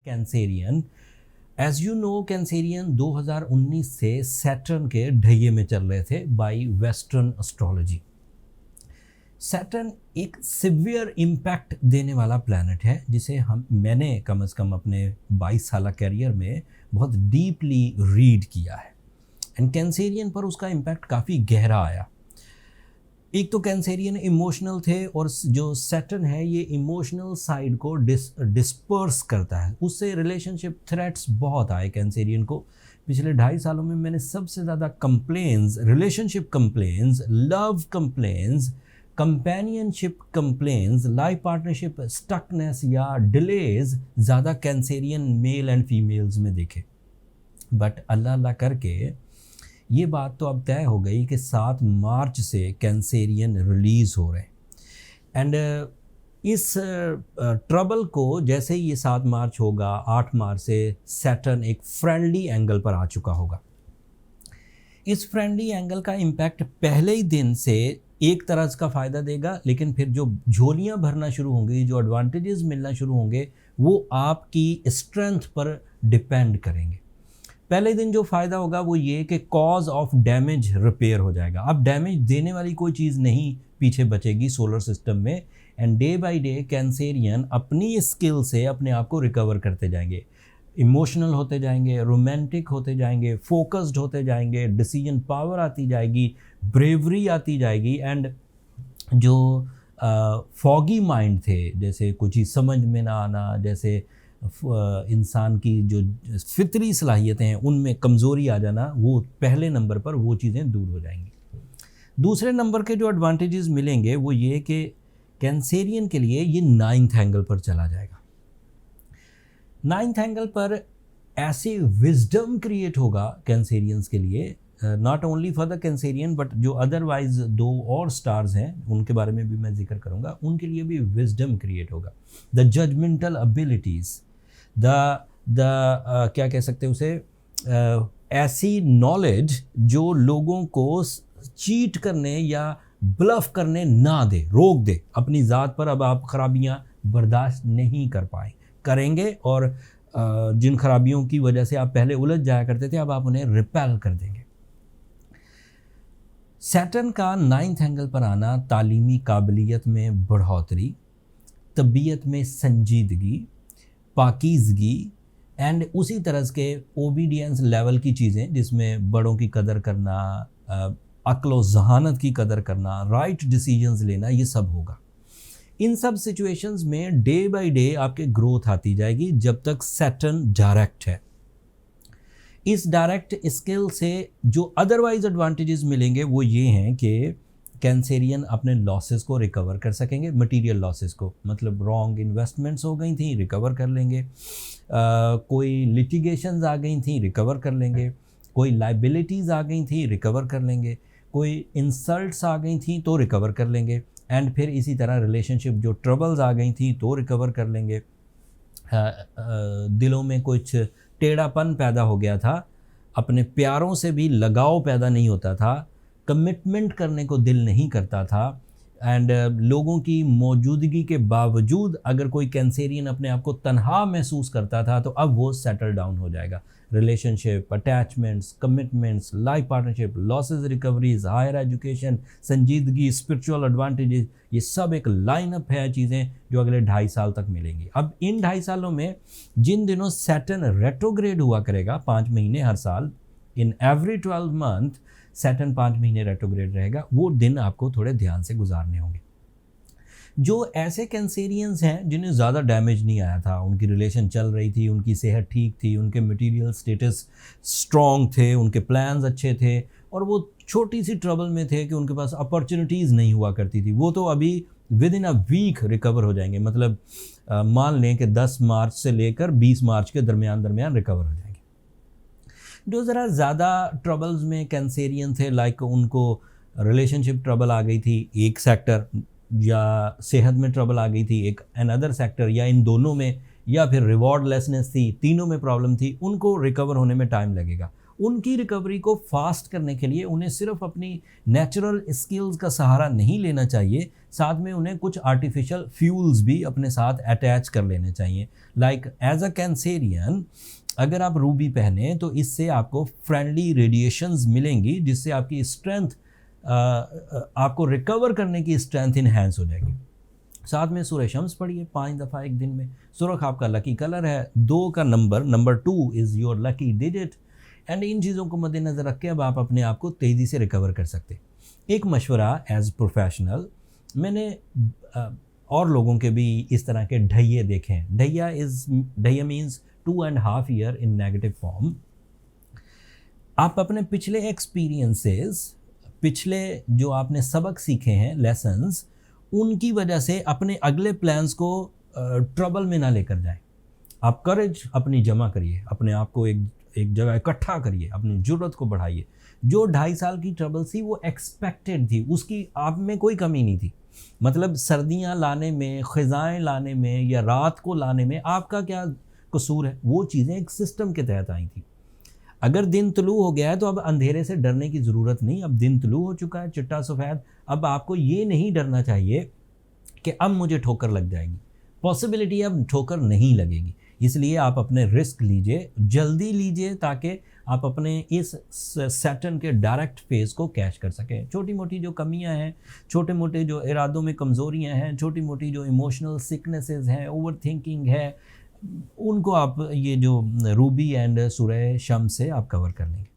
Cancerian, as you know Cancerian 2019 से Saturn के ढैये में चल रहे थे बाय वेस्टर्न एस्ट्रोलॉजी। सैटर्न एक सिवियर इम्पैक्ट देने वाला प्लैनेट है जिसे मैंने कम से कम अपने 22 साल कैरियर में बहुत डीपली रीड किया है एंड कैंसेरियन पर उसका इम्पैक्ट काफ़ी गहरा आया। एक तो कैंसेरियन इमोशनल थे और जो सैटर्न है ये इमोशनल साइड को डिस्पर्स करता है, उससे रिलेशनशिप थ्रेट्स बहुत आए कैंसेरियन को। पिछले 2.5 सालों में मैंने सबसे ज़्यादा complaints, relationship complaints, love complaints, companionship complaints, life partnership stuckness या डिलेज ज़्यादा कैंसेरियन मेल एंड फीमेल्स में देखे। बट अल्लाह करके ये बात तो अब तय हो गई कि 7 मार्च से कैंसेरियन रिलीज़ हो रहे हैं एंड इस ट्रबल को जैसे ही ये 7 मार्च होगा, 8 मार्च से सैटर्न एक फ्रेंडली एंगल पर आ चुका होगा। इस फ्रेंडली एंगल का इम्पैक्ट पहले ही दिन से एक तरह का फ़ायदा देगा, लेकिन फिर जो झोलियाँ भरना शुरू होंगी, जो एडवांटेजेस मिलना शुरू होंगे, वो आपकी स्ट्रेंथ पर डिपेंड करेंगे। पहले दिन जो फ़ायदा होगा वो ये कि कॉज ऑफ डैमेज रिपेयर हो जाएगा। अब डैमेज देने वाली कोई चीज़ नहीं पीछे बचेगी सोलर सिस्टम में and day by day Cancerian अपनी स्किल से अपने आप को रिकवर करते जाएंगे, इमोशनल होते जाएंगे, रोमांटिक होते जाएंगे, फोकस्ड होते जाएंगे, डिसीजन पावर आती जाएगी, ब्रेवरी आती जाएगी एंड जो फॉगी माइंड थे, जैसे कुछ ही समझ में ना आना, जैसे इंसान की जो फितरी सलाहियतें हैं उनमें कमज़ोरी आ जाना, वो पहले नंबर पर वो चीज़ें दूर हो जाएंगी। दूसरे नंबर के जो एडवांटेजेस मिलेंगे वो ये कि कैंसेरियन के लिए ये 9th एंगल पर चला जाएगा। 9th एंगल पर ऐसे विजडम क्रिएट होगा कैंसेरियंस के लिए, not only for the Cancerian but जो अदरवाइज 2 और स्टार्स हैं उनके बारे में भी मैं जिक्र करूंगा, उनके लिए भी विजडम क्रिएट होगा। द जजमेंटल एबिलिटीज़, क्या कह सकते हैं उसे, ऐसी नॉलेज जो लोगों को चीट करने या ब्लफ करने ना दे, रोक दे। अपनी ज़ात पर अब आप खराबियाँ बर्दाश्त नहीं करेंगे और जिन खराबियों की वजह से आप पहले उलझ जाया करते थे अब आप उन्हें रिपेल कर देंगे। सैटर्न का 9th एंगल पर आना तालीमी काबिलियत में बढ़ोतरी, तबीयत में संजीदगी, पाकीज़गी एंड उसी तरह के ओबीडियंस लेवल की चीज़ें जिसमें बड़ों की कदर करना, अक्ल ज़हानत की कदर करना, राइट डिसीजंस लेना, ये सब होगा। इन सब सिचुएशंस में डे बाय डे आपके ग्रोथ आती जाएगी जब तक सैटर्न डायरेक्ट है। इस डायरेक्ट स्किल से जो अदरवाइज एडवांटेजेस मिलेंगे वो ये हैं कि कैंसेरियन अपने लॉसेस को रिकवर कर सकेंगे, मटेरियल लॉसेस को, मतलब रॉन्ग इन्वेस्टमेंट्स हो गई थी रिकवर कर लेंगे, कोई लिटिगेशंस आ गई थी रिकवर कर लेंगे, कोई लाइबिलिटीज़ आ गई थी रिकवर कर लेंगे, कोई इंसल्ट्स आ गई थी तो रिकवर कर लेंगे एंड फिर इसी तरह रिलेशनशिप जो ट्रबल्स आ गई थी तो रिकवर कर लेंगे। दिलों में कुछ टेढ़ापन पैदा हो गया था, अपने प्यारों से भी लगाव पैदा नहीं होता था, कमिटमेंट करने को दिल नहीं करता था एंड लोगों की मौजूदगी के बावजूद अगर कोई कैंसेरियन अपने आप को तन्हा महसूस करता था तो अब वो सेटल डाउन हो जाएगा। Relationship, attachments, commitments, life partnership, losses recoveries, higher education, संजीदगी, स्पिरिचुअल एडवांटेजेस, ये सब एक लाइनअप है चीज़ें जो अगले 2.5 साल तक मिलेंगी। अब इन 2.5 सालों में जिन दिनों सैटर्न रेट्रोग्रेड हुआ करेगा 5 महीने हर साल, इन एवरी 12 मंथ सैटर्न 5 महीने रेट्रोग्रेड रहेगा, वो दिन आपको थोड़े ध्यान से गुजारने होंगे। जो ऐसे कैंसेरियंस हैं जिन्हें ज़्यादा डैमेज नहीं आया था, उनकी रिलेशन चल रही थी, उनकी सेहत ठीक थी, उनके मटेरियल स्टेटस स्ट्रॉन्ग थे, उनके प्लान्स अच्छे थे और वो छोटी सी ट्रबल में थे कि उनके पास अपॉर्चुनिटीज़ नहीं हुआ करती थी, वो तो अभी within a week recover हो जाएंगे। मतलब मान लें कि 10 मार्च से लेकर 20 मार्च के दरमियान रिकवर हो जाएंगे। जो ज़रा ज़्यादा ट्रबल्स में कैंसेरियन थे, लाइक उनको रिलेशनशिप ट्रबल आ गई थी एक सेक्टर, या सेहत में ट्रबल आ गई थी एक अनदर सेक्टर, या इन दोनों में, या फिर रिवॉर्ड लेसनेस थी, तीनों में प्रॉब्लम थी, उनको रिकवर होने में टाइम लगेगा। उनकी रिकवरी को फास्ट करने के लिए उन्हें सिर्फ अपनी नेचुरल स्किल्स का सहारा नहीं लेना चाहिए, साथ में उन्हें कुछ आर्टिफिशियल फ्यूल्स भी अपने साथ अटैच कर लेने चाहिए। लाइक एज अ कैंसेरियन अगर आप रूबी पहने तो इससे आपको फ्रेंडली रेडिएशंस मिलेंगी, जिससे आपकी स्ट्रेंथ आपको रिकवर करने की स्ट्रेंथ इन्हेंस हो जाएगी। साथ में सूरह शम्स पढ़िए 5 दफ़ा एक दिन में। सुरख आपका लकी कलर है, 2 का number 2 is your lucky digit. And in चीज़ों को मद्देनज़र रख के अब आप अपने आप को तेज़ी से रिकवर कर सकते। एक मशवरा एज प्रोफेशनल, मैंने और लोगों के भी इस तरह के ढैये देखे हैं। ढैया means 2.5 year in negative form. आप अपने पिछले एक्सपीरियंसेस, पिछले जो आपने सबक सीखे हैं, लेसन्स, उनकी वजह से अपने अगले प्लान्स को ट्रबल में ना लेकर जाएं। आप करेज अपनी जमा करिए, अपने आप को एक जगह इकट्ठा करिए, अपनी ज़रूरत को बढ़ाइए। जो 2.5 साल की ट्रबल थी वो एक्सपेक्टेड थी, उसकी आप में कोई कमी नहीं थी। मतलब सर्दियां लाने में, ख़ज़ाएँ लाने में या रात को लाने में आपका क्या कसूर है? वो चीज़ें एक सिस्टम के तहत आई थी। अगर दिन तुलू हो गया है तो अब अंधेरे से डरने की ज़रूरत नहीं। अब दिन तुलू हो चुका है, चिट्टा सफ़ेद। अब आपको ये नहीं डरना चाहिए कि अब मुझे ठोकर लग जाएगी। पॉसिबिलिटी अब ठोकर नहीं लगेगी। इसलिए आप अपने रिस्क लीजिए, जल्दी लीजिए, ताकि आप अपने इस सैटर्न के डायरेक्ट फेज़ को कैच कर सकें। छोटी मोटी जो कमियां हैं, छोटे मोटे जो इरादों में कमज़ोरियां हैं, छोटी मोटी जो इमोशनल सिकनेसेस हैं, ओवर थिंकिंग है, उनको आप ये जो रूबी एंड सूरह शम्स से आप कवर कर लेंगे।